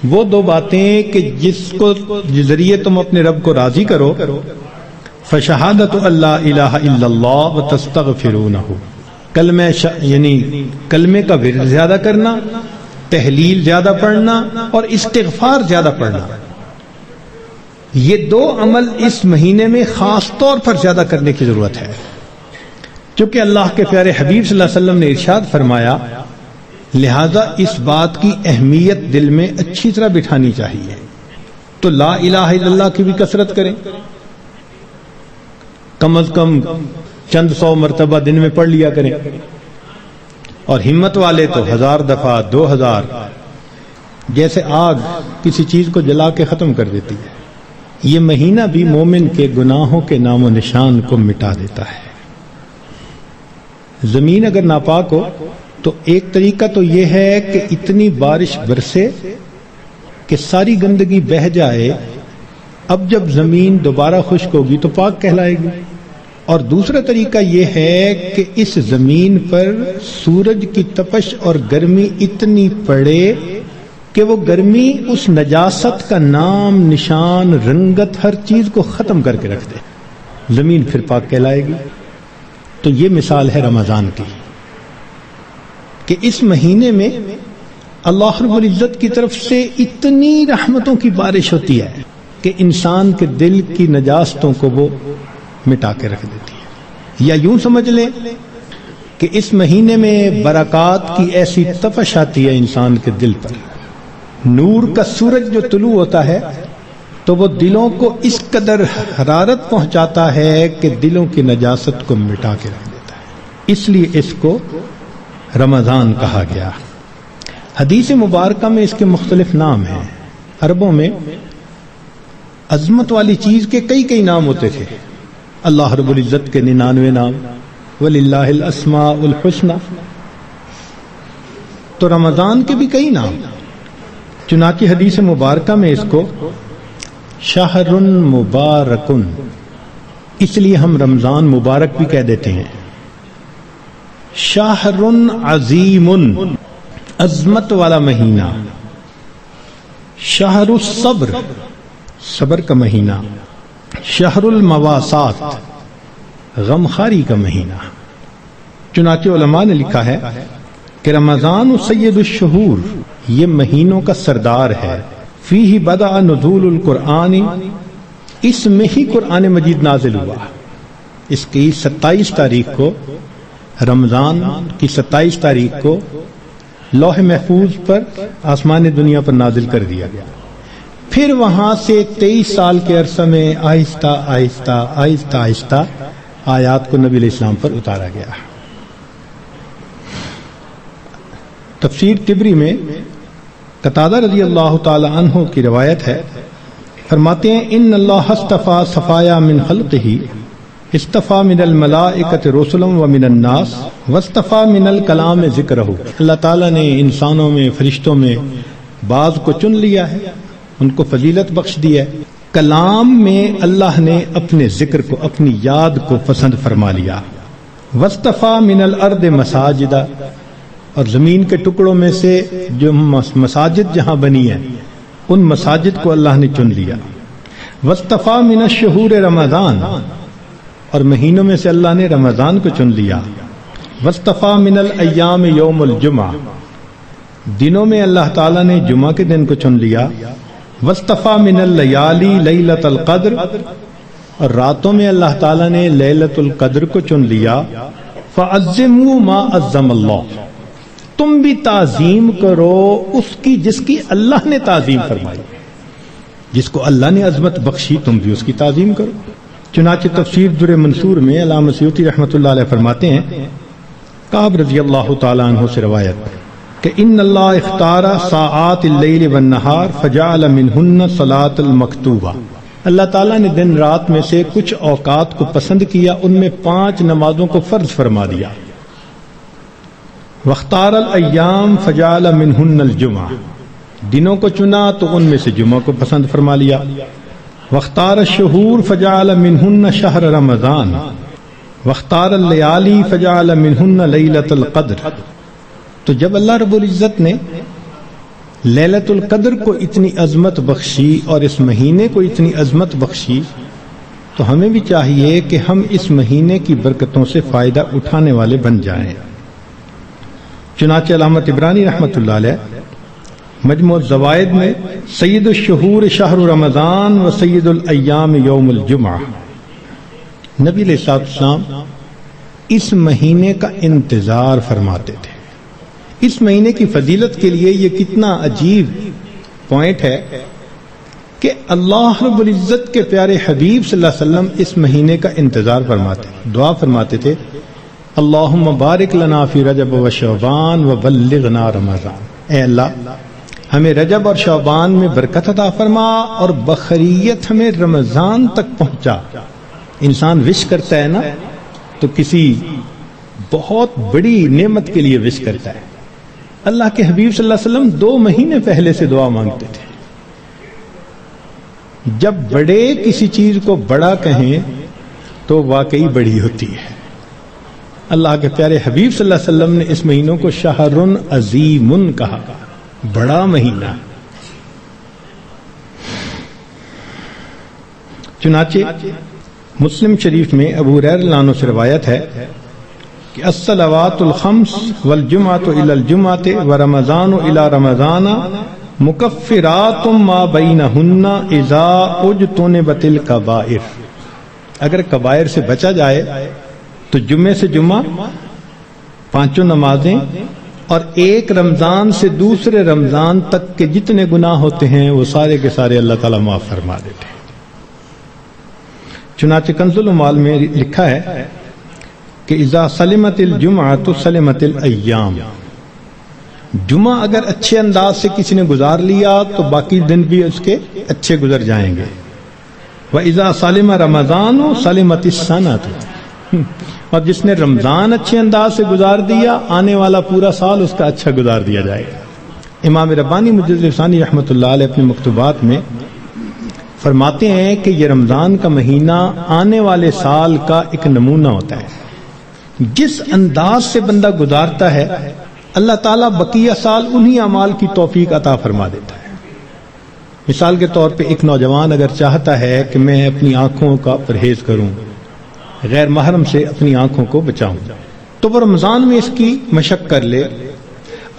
وہ دو باتیں کہ جس کو ذریعے تم اپنے رب کو راضی کرو، فشہادت اللہ الہ الا اللہ وتستغفرونہ، یعنی کلمے کا ورد زیادہ کرنا، تحلیل زیادہ پڑھنا اور استغفار زیادہ پڑھنا، یہ دو عمل اس مہینے میں خاص طور پر زیادہ کرنے کی ضرورت ہے، چونکہ اللہ کے پیارے حبیب صلی اللہ علیہ وسلم نے ارشاد فرمایا، لہذا اس بات کی اہمیت دل میں اچھی طرح بٹھانی چاہیے۔ تو لا الہ الا اللہ کی بھی کثرت کریں، کم از کم چند 100 مرتبہ دن میں پڑھ لیا کریں، اور ہمت والے تو 1000 دفعہ 2000، جیسے آگ کسی چیز کو جلا کے ختم کر دیتی ہے، یہ مہینہ بھی مومن کے گناہوں کے نام و نشان کو مٹا دیتا ہے۔ زمین اگر ناپاک ہو تو ایک طریقہ تو یہ ہے کہ اتنی بارش برسے کہ ساری گندگی بہہ جائے، اب جب زمین دوبارہ خشک ہوگی تو پاک کہلائے گی، اور دوسرا طریقہ یہ ہے کہ اس زمین پر سورج کی تپش اور گرمی اتنی پڑے کہ وہ گرمی اس نجاست کا نام نشان رنگت ہر چیز کو ختم کر کے رکھ دے، زمین پھر پاک کہلائے گی۔ تو یہ مثال ہے رمضان کی کہ اس مہینے میں اللہ رب العزت کی طرف سے اتنی رحمتوں کی بارش ہوتی ہے کہ انسان کے دل کی نجاستوں کو وہ مٹا کے رکھ دیتی ہے۔ یا یوں سمجھ لیں کہ اس مہینے میں برکات کی ایسی تپش آتی ہے انسان کے دل پر، نور کا سورج جو طلوع ہوتا ہے تو وہ دلوں کو اس قدر حرارت پہنچاتا ہے کہ دلوں کی نجاست کو مٹا کے رکھ دیتا ہے، اس لیے اس کو رمضان کہا گیا۔ حدیث مبارکہ میں اس کے مختلف نام ہیں۔ عربوں میں عظمت والی چیز کے کئی نام ہوتے تھے، اللہ رب العزت کے 99 نام، وَلِلَّهِ الْأَسْمَاءُ الْحُسْنَى، تو رمضان کے بھی کئی نام، چنانچہ حدیث مبارکہ میں اس کو شہر مبارکن، اس لیے ہم رمضان مبارک بھی کہہ دیتے ہیں، شہر عظیم، عظمت والا مہینہ، شہر الصبر، صبر کا مہینہ، شہر المواسات، غمخاری کا مہینہ۔ چنانچہ علماء نے لکھا ہے کہ رمضان سید الشہور، یہ مہینوں کا سردار ہے، فیہ بدأ نزول القرآن، اس میں ہی قرآن مجید نازل ہوا۔ اس کی 27 تاریخ کو، رمضان کی 27 تاریخ کو لوح محفوظ پر آسمان دنیا پر نازل کر دیا گیا، پھر وہاں سے 23 سال کے عرصہ میں آہستہ آہستہ آیات کو نبی علیہ السلام پر اتارا گیا۔ تفسیر طبری میں قتادہ رضی اللہ تعالی عنہ کی روایت ہے، فرماتے ہیں ان اللہ اصطفیٰ صفایا من خلقہ، اصطفیٰ من الملائکۃ رسلا ومن الناس واصطفیٰ من الکلام ذکرہ، اللہ تعالیٰ نے انسانوں میں فرشتوں میں بعض کو چن لیا ہے، ان کو فضیلت بخش دی ہے، کلام میں اللہ نے اپنے ذکر کو، اپنی یاد کو پسند فرما لیا، واصطفیٰ من الارض مساجدہ، اور زمین کے ٹکڑوں میں سے جو مساجد جہاں بنی ہیں ان مساجد کو اللہ نے چن لیا، واصطفیٰ من الشہور رمضان، اور مہینوں میں سے اللہ نے رمضان کو چن لیا، واصطفیٰ من الایام یوم الجمعہ، دنوں میں اللہ تعالیٰ نے جمعہ کے دن کو چن لیا، واصطفیٰ من اللیالی لیلۃ القدر، اور راتوں میں اللہ تعالیٰ نے لیلۃ القدر کو چن لیا، فعظموا ما عظم اللہ، تم بھی تعظیم کرو اس کی جس کی اللہ نے تعظیم فرمائی، جس کو اللہ نے عظمت بخشی تم بھی اس کی تعظیم کرو۔ چنانچہ تفسیر در منصور میں علامہ سیوطی رحمۃ اللہ علیہ فرماتے ہیں، کعب رضی اللہ تعالی عنہ سے روایت کہ ان اللہ اختار ساعات اللیل والنہار فجعل منہن صلاۃ المکتوبہ، اللہ تعالیٰ نے دن رات میں سے کچھ اوقات کو پسند کیا، ان میں 5 نمازوں کو فرض فرما دیا، واختار الایام فجعل منہن الجمعہ، دنوں کو چنا تو ان میں سے جمعہ کو پسند فرما لیا، واختار الشہور فجعل منہن شہر رمضان، واختار اللیالی فجعل منہن لیلۃ القدر۔ تو جب اللہ رب العزت نے لیلۃ القدر کو اتنی عظمت بخشی اور اس مہینے کو اتنی عظمت بخشی، تو ہمیں بھی چاہیے کہ ہم اس مہینے کی برکتوں سے فائدہ اٹھانے والے بن جائیں۔ چنانچہ علامہ طبرانی رحمۃ اللہ علیہ مجموع الزوائد میں سید الشہور شہر رمضان و سید الایام یوم الجمعہ، نبی علیہ السلام اس مہینے کا انتظار فرماتے تھے۔ اس مہینے کی فضیلت کے لیے یہ کتنا عجیب پوائنٹ ہے کہ اللہ رب العزت کے پیارے حبیب صلی اللہ علیہ وسلم اس مہینے کا انتظار فرماتے، دعا فرماتے تھے، اللہم بارک لنا فی رجب و شعبان و بلغنا رمضان، اے اللہ ہمیں رجب اور شعبان میں برکت عطا فرما اور بخیریت ہمیں رمضان تک پہنچا۔ انسان وش کرتا ہے نا تو کسی بہت بڑی نعمت کے لیے وش کرتا ہے۔ اللہ کے حبیب صلی اللہ علیہ وسلم 2 مہینے پہلے سے دعا مانگتے تھے۔ جب بڑے کسی چیز کو بڑا کہیں تو واقعی بڑی ہوتی ہے۔ اللہ کے پیارے حبیب صلی اللہ علیہ وسلم نے اس مہینوں کو شہر عظیم کہا، بڑا مہینہ۔ چنانچہ مسلم شریف میں ابو ہریرہ رضی اللہ عنہ سے روایت ہے کہ الصلوات الخمس والجمعۃ الی الجمعۃ ورمضان الی رمضان مکفرات ما بینہن اذا اجتنبت الکبائر، اگر کبائر سے بچا جائے تو جمعے سے جمعہ 5 نمازیں اور ایک رمضان سے دوسرے رمضان تک کے جتنے گناہ ہوتے ہیں وہ سارے کے سارے اللہ تعالیٰ معاف فرما دیتے ہیں۔ چنانچہ کنز العمال میں لکھا ہے کہ اذا سلمت الجمعۃ سلمت الایام، جمعہ اگر اچھے انداز سے کسی نے گزار لیا تو باقی دن بھی اس کے اچھے گزر جائیں گے۔ وَإِذَا سَلِمَ رَمَضَانُ سَلِمَتِ السَّنَةُ، اور جس نے رمضان اچھے انداز سے گزار دیا آنے والا پورا سال اس کا اچھا گزار دیا جائے گا۔ امام ربانی مجدد ثانی رحمۃ اللہ علیہ اپنے مکتوبات میں فرماتے ہیں کہ یہ رمضان کا مہینہ آنے والے سال کا ایک نمونہ ہوتا ہے۔ جس انداز سے بندہ گزارتا ہے اللہ تعالیٰ بقیہ سال انہی اعمال کی توفیق عطا فرما دیتا ہے۔ مثال کے طور پہ ایک نوجوان اگر چاہتا ہے کہ میں اپنی آنکھوں کا پرہیز کروں، غیر محرم سے اپنی آنکھوں کو بچاؤں، تو وہ رمضان میں اس کی مشق کر لے۔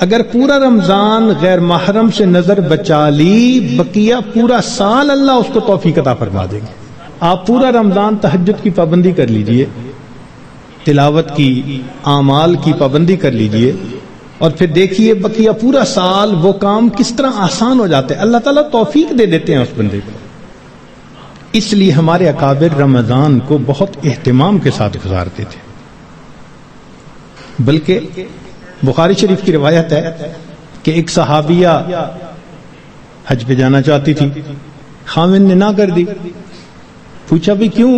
اگر پورا رمضان غیر محرم سے نظر بچا لی، بقیہ پورا سال اللہ اس کو توفیق عطا فرما دیں گے۔ آپ پورا رمضان تہجد کی پابندی کر لیجئے، تلاوت کی، اعمال کی پابندی کر لیجئے، اور پھر دیکھیے بقیہ پورا سال وہ کام کس طرح آسان ہو جاتے ہیں، اللہ تعالیٰ توفیق دے دیتے ہیں اس بندے کو۔ اس لیے ہمارے اکابر رمضان کو بہت اہتمام کے ساتھ گزارتے تھے۔ بلکہ بخاری شریف کی روایت ہے کہ ایک صحابیہ حج پہ جانا چاہتی تھی، خاوند نے نہ کر دی۔ پوچھا بھی کیوں؟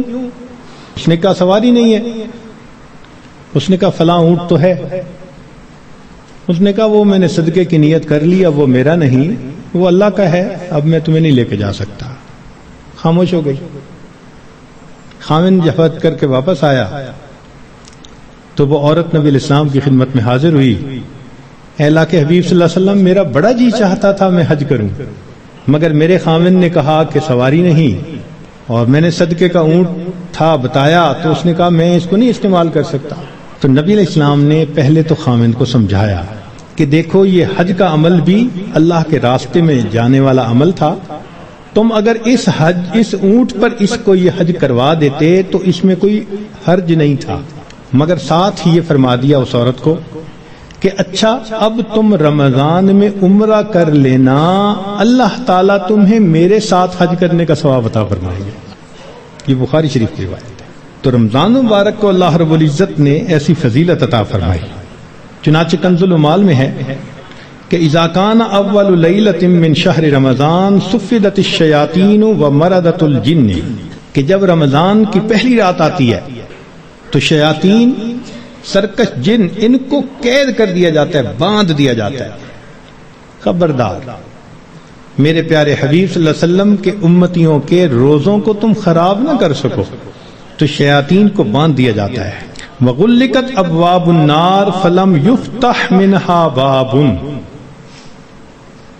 اس نے کہا سواری نہیں ہے۔ اس نے کہا فلاں اونٹ تو ہے۔ اس نے کہا وہ میں نے صدقے کی نیت کر لی، اب وہ میرا نہیں، وہ اللہ کا ہے، اب میں تمہیں نہیں لے کے جا سکتا۔ خاموش ہو گئی۔ خاوند جب حج کر کے واپس آیا تو وہ عورت نبی علیہ السلام کی خدمت میں حاضر ہوئی، اے اللہ کے حبیب صلی اللہ علیہ وسلم، میرا بڑا جی چاہتا تھا میں حج کروں، مگر میرے خاوند نے کہا کہ سواری نہیں، اور میں نے صدقے کا اونٹ تھا بتایا تو اس نے کہا میں اس کو نہیں استعمال کر سکتا۔ تو نبی علیہ السلام نے پہلے تو خاوند کو سمجھایا کہ دیکھو یہ حج کا عمل بھی اللہ کے راستے میں جانے والا عمل تھا، تم اگر اس اونٹ پر اس کو یہ حج کروا دیتے تو اس میں کوئی حرج نہیں تھا، مگر ساتھ ہی یہ فرما دیا اس عورت کو کہ اچھا اب تم رمضان میں عمرہ کر لینا، اللہ تعالیٰ تمہیں میرے ساتھ حج کرنے کا ثواب عطا فرمائے گا۔ یہ بخاری شریف کی روایت ہے۔ تو رمضان مبارک کو اللہ رب العزت نے ایسی فضیلت عطا فرمائی۔ چنانچہ کنز العمال میں ہے کہ اذا کان اول لیلۃ من شہر رمضان صفدت الشیاطین ومردت الجن، کہ جب رمضان کی پہلی رات آتی ہے تو شیاطین، سرکش جن، ان کو قید کر دیا جاتا ہے، باندھ دیا جاتا ہے۔ خبردار، میرے پیارے حبیب صلی اللہ علیہ وسلم کے امتیوں کے روزوں کو تم خراب نہ کر سکو، تو شیاطین کو باندھ دیا جاتا ہے۔ وغلقت ابواب النار فلم یفتح منها باب،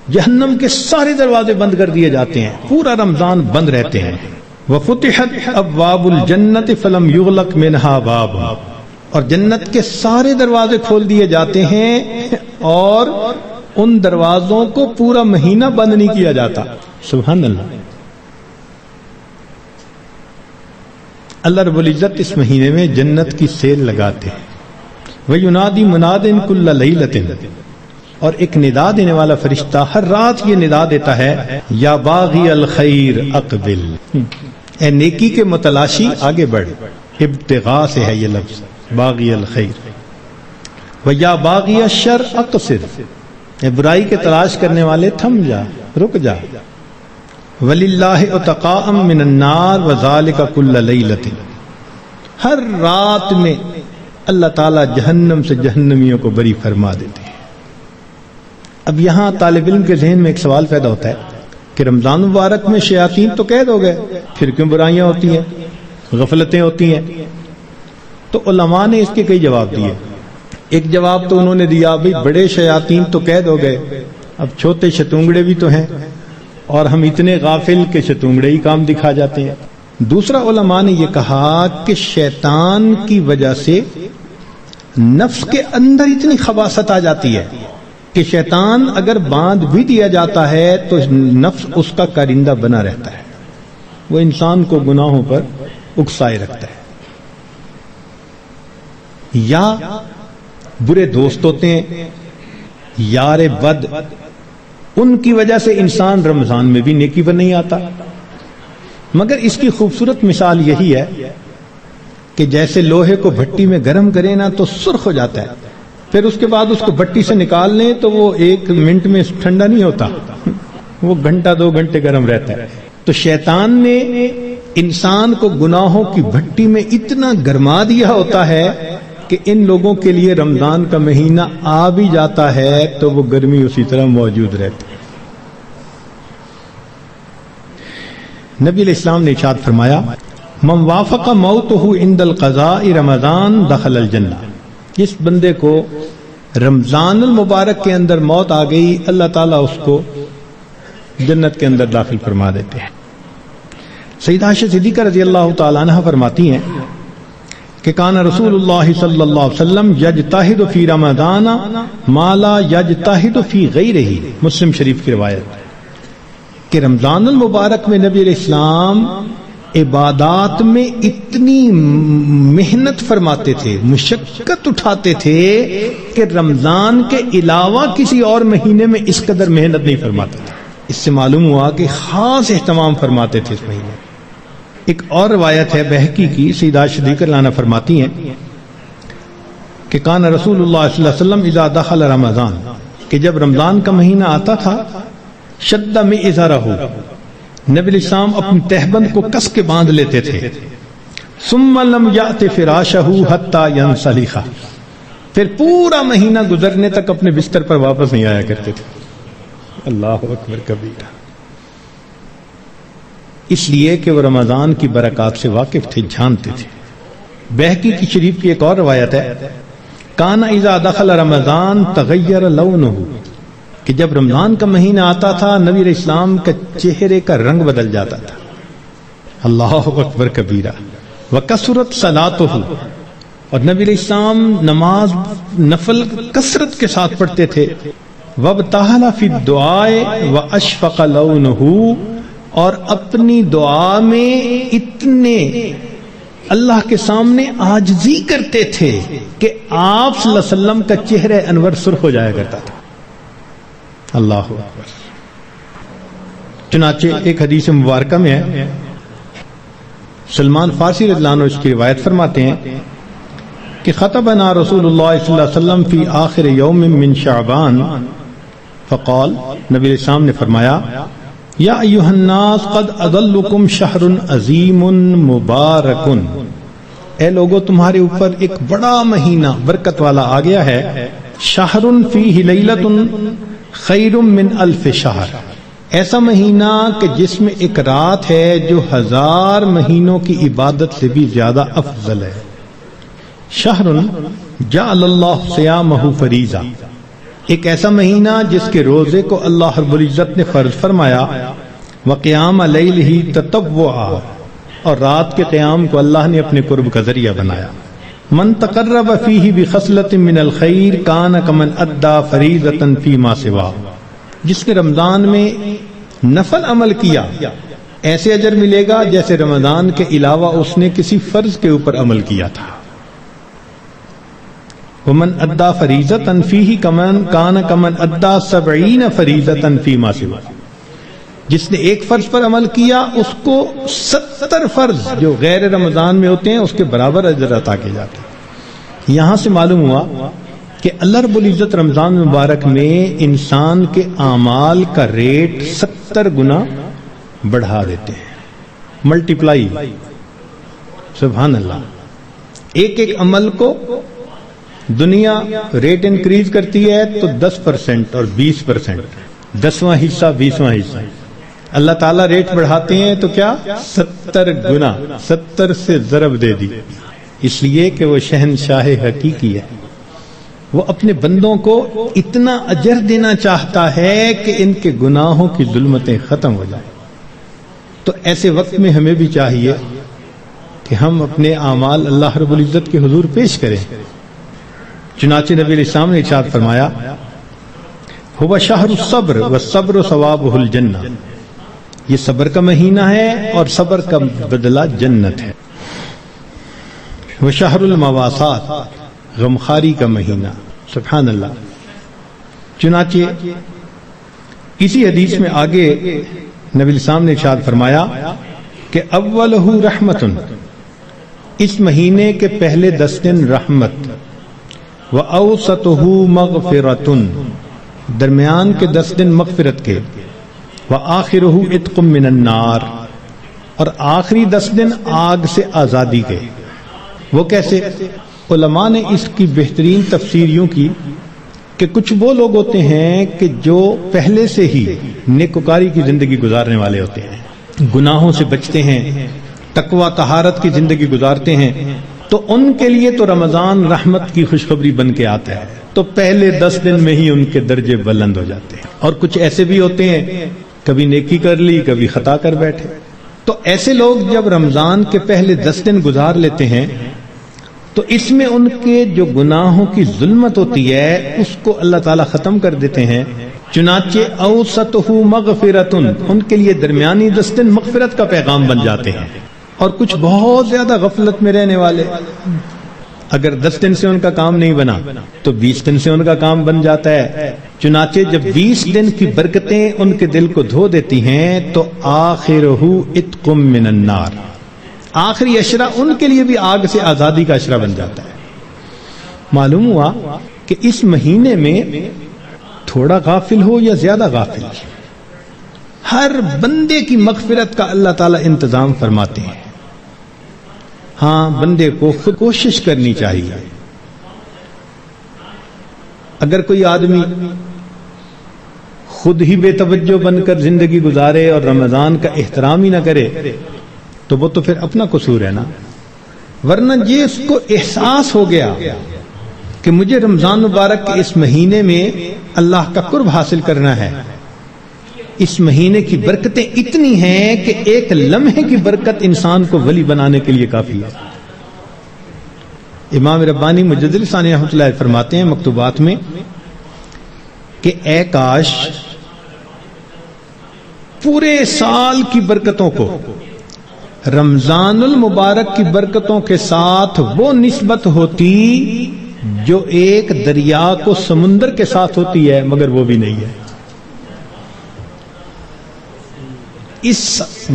جہنم کے سارے دروازے بند کر دیے جاتے ہیں، پورا رمضان بند رہتے ہیں. وفتحت ابواب الجنت فلم یغلق منها باب، اور جنت کے سارے دروازے کھول دیے جاتے ہیں اور ان دروازوں کو پورا مہینہ بند نہیں کیا جاتا. سبحان اللہ. اللہ رب العزت اس مہینے میں جنت کی سیل لگاتے ہیں. وَيُنَادِي مُنَادٍ كُلَّ لَيْلَةٍ، اور ایک ندا دینے والا فرشتہ ہر رات یہ ندا دیتا ہے، یا باغی الخیر اقبل، اے نیکی کے متلاشی آگے بڑھ. ابتغاء سے ہے یہ لفظ باغی الخیر. وَيَا بَاغِيَ الشَّرِّ اقصر، اے برائی کے تلاش کرنے والے تھم جا، رک جا. وَلِلَّهِ عُتَقَاءً مِّنَ النَّارِ وَذَلِكَ كُلَّ لَيْلَةٍ، ہر رات میں اللہ تعالیٰ جہنم سے جہنمیوں کو بری فرما دیتے ہیں. اب یہاں طالب علم کے ذہن میں ایک سوال پیدا ہوتا ہے کہ رمضان مبارک میں شیاطین تو قید ہو گئے، پھر کیوں برائیاں ہوتی ہیں، غفلتیں ہوتی ہیں؟ تو علماء نے اس کے کئی جواب دیے. ایک جواب تو انہوں نے دیا بھئی بڑے شیاطین تو قید ہو گئے، اب چھوٹے شتونگڑے بھی تو ہیں اور ہم اتنے غافل کہ شتونگڑے ہی کام دکھا جاتے ہیں. دوسرا علماء نے یہ کہا کہ شیطان کی وجہ سے نفس کے اندر اتنی خباثت آ جاتی ہے کہ شیطان اگر باندھ بھی دیا جاتا ہے تو نفس اس کا کارندہ بنا رہتا ہے، وہ انسان کو گناہوں پر اکسائے رکھتا ہے. یا برے دوست ہوتے ہیں، یار بد، ان کی وجہ سے انسان رمضان میں بھی نیکی پر نہیں آتا. مگر اس کی خوبصورت مثال یہی ہے کہ جیسے لوہے کو بھٹی میں گرم کریں نا تو سرخ ہو جاتا ہے، پھر اس کے بعد اس کو بھٹی سے نکال لیں تو وہ 1 منٹ میں ٹھنڈا نہیں ہوتا، وہ گھنٹہ 2 گھنٹے گرم رہتا ہے. تو شیطان نے انسان کو گناہوں کی بھٹی میں اتنا گرما دیا ہوتا ہے کہ ان لوگوں کے لیے رمضان کا مہینہ آ بھی جاتا ہے تو وہ گرمی اسی طرح موجود رہتی ہے. نبی علیہ السلام نے ارشاد فرمایا، من وافق موتہ عند القضاء رمضان دخل الجنہ، جس بندے کو رمضان المبارک کے اندر موت آ گئی اللہ تعالیٰ اس کو جنت کے اندر داخل فرما دیتے ہیں. سیدہ عائشہ صدیقہ رضی اللہ تعالیٰ عنہ فرماتی ہیں کہ کان رسول اللہ صلی اللہ علیہ وسلم یجتہد فی رمضان ما لا یجتہد فی غیرہ، مسلم شریف کی روایت کہ رمضان المبارک میں نبی علیہ السلام عبادات میں اتنی محنت فرماتے تھے، مشقت اٹھاتے تھے کہ رمضان کے علاوہ کسی اور مہینے میں اس قدر محنت نہیں فرماتے تھے. اس سے معلوم ہوا کہ خاص اہتمام فرماتے تھے اس مہینے. ایک اور روایت ہے بہقی کی، سیدہ صدیقہ لانا فرماتی ہیں کہ کان رسول اللہ صلی اللہ علیہ وسلم اذا دخل رمضان، کہ جب رمضان کا مہینہ آتا تھا، شد میں ازارہ، نبی علیہ السلام اپنی تہبند کو کس کے باندھ لیتے تھے. ثم لم یأت فراشہ حتی ینسلخ، پھر پورا مہینہ گزرنے تک اپنے بستر پر واپس نہیں آیا کرتے تھے. اللہ اکبر کبیرہ. اس لیے کہ وہ رمضان کی برکات سے واقف تھے، جانتے تھے. بہقی کی شریف کی ایک اور روایت ہے، کان اذا دخل رمضان تغیر لونہ، کہ جب رمضان کا مہینہ آتا تھا نبی علیہ السلام کا چہرے کا رنگ بدل جاتا تھا. اللہ اکبر کبیرہ. وکثرت صلاتہ، اور نبی علیہ السلام نماز نفل کثرت کے ساتھ پڑھتے تھے. وابتہل فی الدعاء واشفق لونہ، اور اپنی دعا میں اتنے اللہ کے سامنے عاجزی کرتے تھے کہ آپ صلی اللہ علیہ وسلم کا چہرہ انور سرخ ہو جایا کرتا تھا. اللہ اکبر. چنانچہ ایک حدیث مبارکہ میں ہے، سلمان فارسی رضی اللہ عنہ اس کی روایت فرماتے ہیں کہ خطبنا رسول اللہ صلی اللہ علیہ وسلم فی آخر یوم من شعبان فقال، نبی علیہ السلام نے فرمایا، یا ایھا الناس قد اضلکم شہر عظیم مبارک، اے لوگو تمہارے اوپر ایک بڑا مہینہ برکت والا آ گیا ہے. شہر فیہ لیلۃ خیر من الف شہر، ایسا مہینہ کہ جس میں ایک رات ہے جو 1000 مہینوں کی عبادت سے بھی زیادہ افضل ہے. شہر جعل اللہ صیامہ فریضہ، ایک ایسا مہینہ جس کے روزے کو اللہ رب العزت نے فرض فرمایا، وقیام لیلہ تطوعا، اور رات کے قیام کو اللہ نے اپنے قرب کا ذریعہ بنایا۔ من تقرب فیہ بخصلۃ من الخیر کان کمن ادى فریضۃ فیما سوا، جس نے رمضان میں نفل عمل کیا ایسے اجر ملے گا جیسے رمضان کے علاوہ اس نے کسی فرض کے اوپر عمل کیا تھا۔ ومن ادى فریضۃ فیہ کان کمن ادى 70 فریضۃ فیما سوا، جس نے ایک فرض پر عمل کیا اس کو 70 فرض جو غیر رمضان میں ہوتے ہیں اس کے برابر اجر عطا کیے جاتے ہیں۔ یہاں سے معلوم ہوا کہ اللہ رب العزت رمضان مبارک میں انسان کے اعمال کا ریٹ 70 گنا بڑھا دیتے ہیں، ملٹیپلائی، سبحان اللہ۔ ایک ایک عمل کو دنیا ریٹ انکریز کرتی ہے تو 10% اور 20%، 10واں حصہ 20واں حصہ، اللہ تعالیٰ ریٹ بڑھاتے ہیں تو کیا 70 گنا، 70 سے ضرب دے دی، اس لیے کہ وہ شہنشاہ حقیقی ہے، وہ اپنے بندوں کو اتنا اجر دینا چاہتا ہے کہ ان کے گناہوں کی ظلمتیں ختم ہو جائیں۔ تو ایسے وقت میں ہمیں بھی چاہیے کہ ہم اپنے اعمال اللہ رب العزت کے حضور پیش کریں۔ چنانچہ نبی علیہ السلام نے ارشاد فرمایا، هو شہر الصبر والصبر ثوابہ الجنہ، یہ صبر کا مہینہ ہے اور صبر کا بدلہ جنت ہے۔ وہ شہر المواسات، غمخاری کا مہینہ، سبحان اللہ۔ چنانچہ اسی حدیث میں آگے نبی السلام نے ارشاد فرمایا کہ اولہ رحمت، اس مہینے کے پہلے 10 دن رحمت، واوسطہ مغفرۃ، درمیان کے 10 دن مغفرت کے، وآخرہ عتق من النار، اور آخری 10 دن آگ سے آزادی کے۔ وہ کیسے؟ علماء نے اس کی بہترین تفسیر یوں کی کہ کچھ وہ لوگ ہوتے ہیں کہ جو پہلے سے ہی نیکوکاری کی زندگی گزارنے والے ہوتے ہیں، گناہوں سے بچتے ہیں، تقوی طہارت کی زندگی گزارتے ہیں، تو ان کے لیے تو رمضان رحمت کی خوشخبری بن کے آتا ہے، تو پہلے 10 دن میں ہی ان کے درجے بلند ہو جاتے ہیں۔ اور کچھ ایسے بھی ہوتے ہیں کبھی نیکی کر لی کبھی خطا کر بیٹھے، تو ایسے لوگ جب رمضان کے پہلے 10 دن گزار لیتے ہیں تو اس میں ان کے جو گناہوں کی ظلمت ہوتی ہے اس کو اللہ تعالیٰ ختم کر دیتے ہیں۔ چنانچہ اوسطہ مغفرۃ، ان کے لیے درمیانی 10 دن مغفرت کا پیغام بن جاتے ہیں۔ اور کچھ بہت زیادہ غفلت میں رہنے والے، اگر 10 دن سے ان کا کام نہیں بنا تو 20 دن سے ان کا کام بن جاتا ہے۔ چنانچہ جب 20 دن کی برکتیں ان کے دل کو دھو دیتی ہیں تو آخرہ عتق من النار، آخری عشرہ ان کے لیے بھی آگ سے آزادی کا عشرہ بن جاتا ہے۔ معلوم ہوا کہ اس مہینے میں تھوڑا غافل ہو یا زیادہ غافل، ہر بندے کی مغفرت کا اللہ تعالیٰ انتظام فرماتے ہیں۔ ہاں، بندے کو خود کوشش کرنی چاہیے۔ اگر کوئی آدمی خود ہی بے توجہ بن کر زندگی گزارے اور رمضان کا احترام ہی نہ کرے تو وہ تو پھر اپنا قصور ہے نا، ورنہ یہ اس کو احساس ہو گیا کہ مجھے رمضان مبارک کے اس مہینے میں اللہ کا قرب حاصل کرنا ہے، اس مہینے کی برکتیں اتنی ہیں کہ ایک لمحے کی برکت انسان کو ولی بنانے کے لیے کافی ہے۔ امام ربانی مجدد ثانی رحمۃ اللہ علیہ فرماتے ہیں مکتوبات میں کہ اے کاش پورے سال کی برکتوں کو رمضان المبارک کی برکتوں کے ساتھ وہ نسبت ہوتی جو ایک دریا کو سمندر کے ساتھ ہوتی ہے، مگر وہ بھی نہیں ہے۔ اس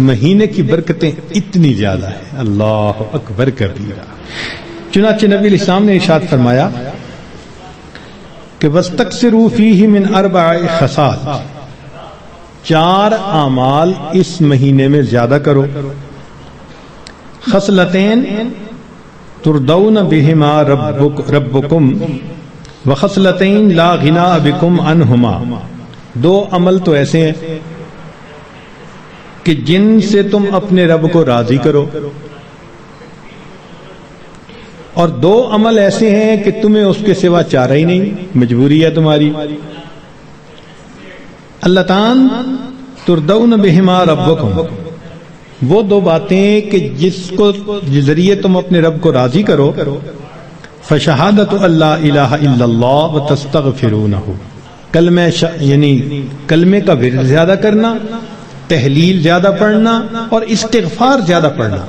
مہینے کی برکتیں اتنی زیادہ ہیں، اللہ اکبر کبیرہ۔ چنانچہ نبی علیہ السلام نے ارشاد فرمایا کہ وَاسْتَكْثِرُوا فِيهِ مِنْ 4 خصال، 4 اعمال اس مہینے میں زیادہ کرو۔ خصلتین تردون بہما ربکم وخصلتین لا غناء بکم عنہما، 2 عمل تو ایسے ہیں کہ جن سے تم اپنے رب کو راضی کرو، اور 2 عمل ایسے ہیں کہ تمہیں اس کے سوا چارہ ہی نہیں، مجبوری ہے تمہاری. اللہ تعالیٰ تردون بہما ربکم، وہ 2 باتیں کہ جس کو ذریعے تم اپنے رب کو راضی کرو. فشہادت اللہ الہ الا اللہ وتستغفرونہ، کلمہ یعنی کلمے کا ورد زیادہ کرنا، تحلیل زیادہ پڑھنا اور استغفار زیادہ پڑھنا.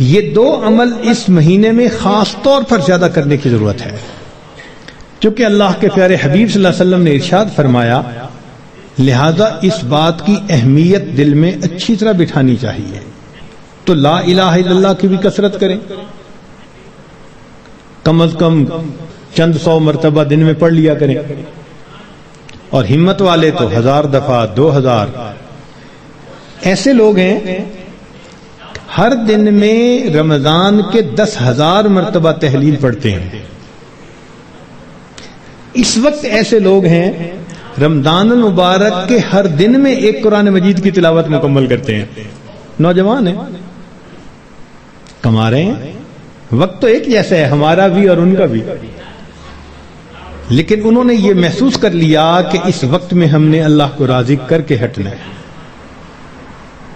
یہ 2 عمل اس مہینے میں خاص طور پر زیادہ کرنے کی ضرورت ہے، چونکہ اللہ کے پیارے حبیب صلی اللہ علیہ وسلم نے ارشاد فرمایا، لہذا اس بات کی اہمیت دل میں اچھی طرح بٹھانی چاہیے. تو لا الہ الا اللہ کی بھی کثرت کریں، کم از کم چند 100 مرتبہ دن میں پڑھ لیا کریں، اور ہمت والے تو 1000 دفعہ 2000. ایسے لوگ ہیں ہر دن میں رمضان کے 10,000 مرتبہ تحلیل پڑھتے ہیں. اس وقت ایسے لوگ ہیں رمضان المبارک کے ہر دن میں ایک قرآن مجید کی تلاوت مکمل کرتے ہیں. نوجوان ہیں، کما رہے ہیں، وقت تو ایک جیسا ہے ہمارا بھی اور ان کا بھی، لیکن انہوں نے یہ محسوس کر لیا کہ اس وقت میں ہم نے اللہ کو راضی کر کے ہٹنا ہے.